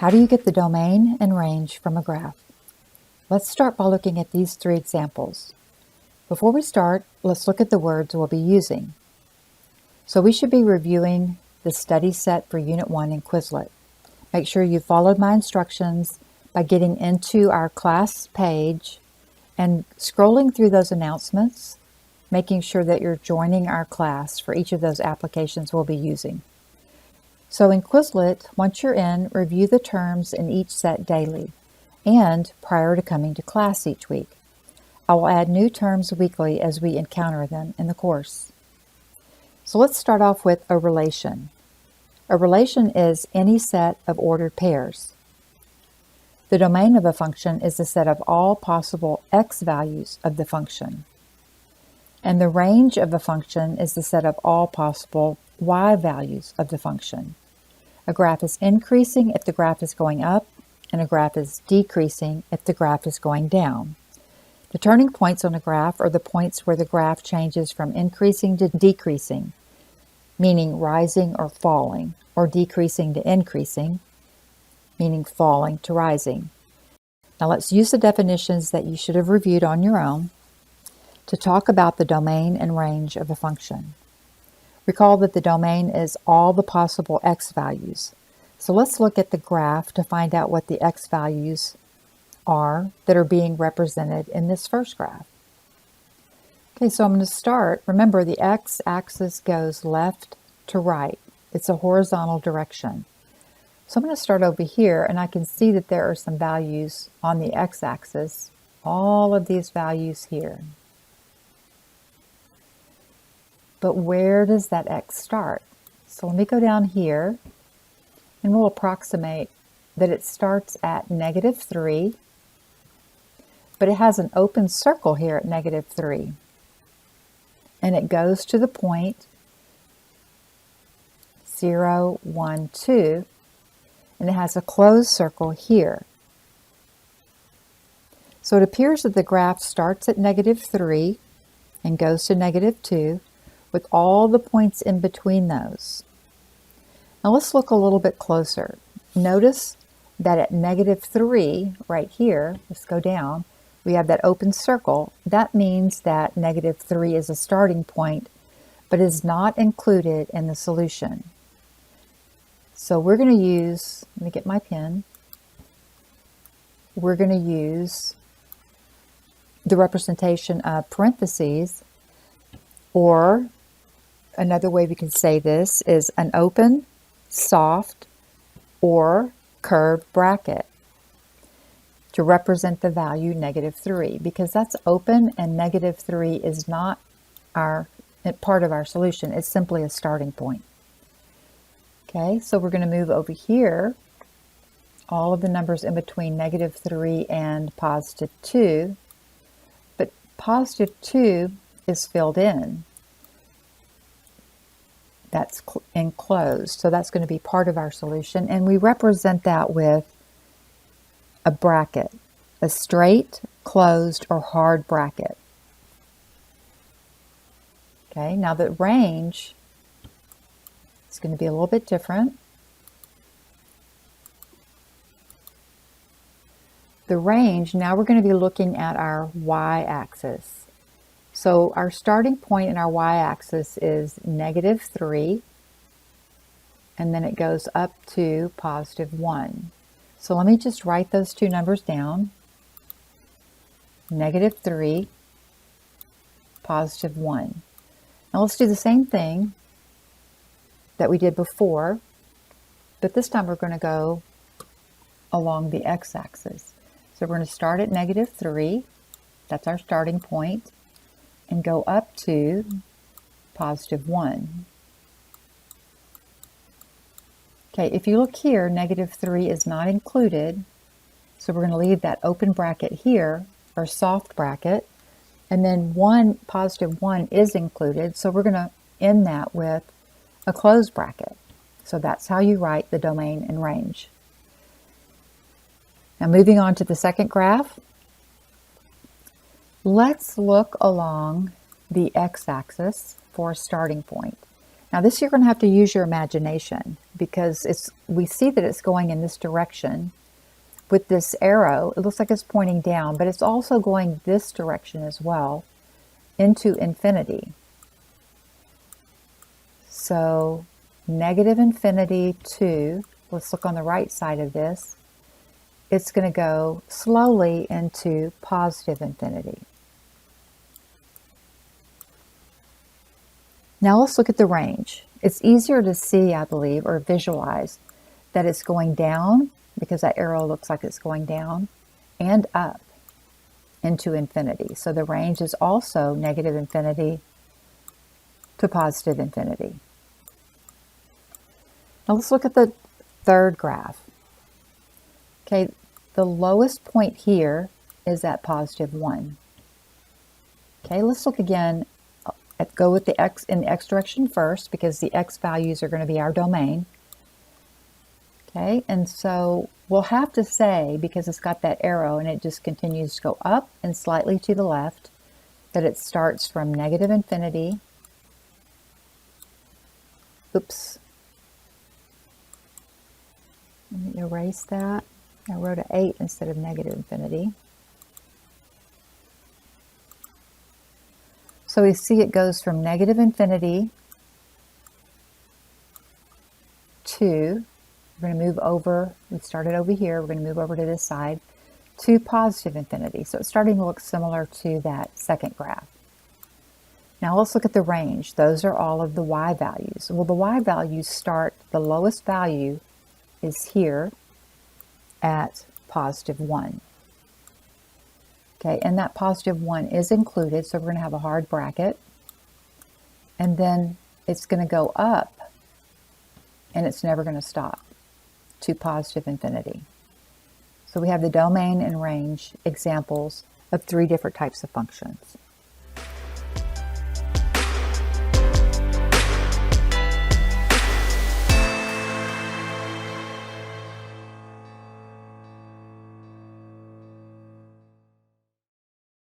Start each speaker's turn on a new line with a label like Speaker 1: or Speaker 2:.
Speaker 1: How do you get the domain and range from a graph? Let's start by looking at these three examples. Before we start, let's look at the words we'll be using. So we should be reviewing the study set for Unit 1 in Quizlet. Make sure you followed my instructions by getting into our class page and scrolling through those announcements, making sure that you're joining our class for each of those applications we'll be using. So in Quizlet, once you're in, review the terms in each set daily and prior to coming to class each week. I will add new terms weekly as we encounter them in the course. So let's start off with a relation. A relation is any set of ordered pairs. The domain of a function is the set of all possible x values of the function. And the range of a function is the set of all possible y values of the function. A graph is increasing if the graph is going up, and a graph is decreasing if the graph is going down. The turning points on a graph are the points where the graph changes from increasing to decreasing, meaning rising or falling, or decreasing to increasing, meaning falling to rising. Now let's use the definitions that you should have reviewed on your own to talk about the domain and range of a function. Recall that the domain is all the possible x values. So let's look at the graph to find out what the x values are that are being represented in this first graph. Okay, so I'm going to start. Remember, the x-axis goes left to right. It's a horizontal direction. So I'm going to start over here, and I can see that there are some values on the x-axis, all of these values here. But where does that x start? So let me go down here, and we'll approximate that it starts at -3, but it has an open circle here at -3. And it goes to the point 0, 1, 2, and it has a closed circle here. So it appears that the graph starts at -3 and goes to -2 with all the points in between those. Now let's look a little bit closer. Notice that at -3 right here, let's go down, we have that open circle. That means that -3 is a starting point, but is not included in the solution. So we're going to use, let me get my pen, we're going to use the representation of parentheses, or another way we can say this is an open, soft, or curved bracket to represent the value -3, because that's open and -3 is not part of our solution. It's simply a starting point. Okay, so we're going to move over here. All of the numbers in between -3 and +2, but +2 is filled in. That's enclosed, so that's going to be part of our solution, and we represent that with a bracket, a straight, closed, or hard bracket. Okay, now the range is going to be a little bit different. The range, now we're going to be looking at our y-axis. So our starting point in our y-axis is -3, and then it goes up to +1. So let me just write those two numbers down. -3, +1. Now let's do the same thing that we did before, but this time we're going to go along the x-axis. So we're going to start at -3, that's our starting point, and go up to +1. Okay, if you look here, -3 is not included, so we're going to leave that open bracket here, or soft bracket, and then +1 is included, so we're going to end that with a closed bracket. So that's how you write the domain and range. Now moving on to the second graph, let's look along the x-axis for a starting point. Now this you're going to have to use your imagination, because we see that it's going in this direction. With this arrow, it looks like it's pointing down, but it's also going this direction as well, into infinity. So negative infinity to, let's look on the right side of this, it's going to go slowly into positive infinity. Now let's look at the range. It's easier to see, I believe, or visualize that it's going down, because that arrow looks like it's going down, and up into infinity. So the range is also negative infinity to positive infinity. Now let's look at the third graph. Okay, the lowest point here is at positive 1. Okay, let's look again. Go with the x in the x direction first, because the x values are going to be our domain. Okay, and so we'll have to say, because it's got that arrow and it just continues to go up and slightly to the left, that it starts from negative infinity. Oops. Let me erase that. I wrote an 8 instead of negative infinity. So we see it goes from negative infinity to, we're going to move over, we started over here, we're going to move over to this side, to positive infinity. So it's starting to look similar to that second graph. Now let's look at the range. Those are all of the y values. Well, the y values start, the lowest value is here at positive 1. Okay, and that positive 1 is included, so we're going to have a hard bracket. And then it's going to go up, and it's never going to stop, to positive infinity. So we have the domain and range examples of 3 different types of functions.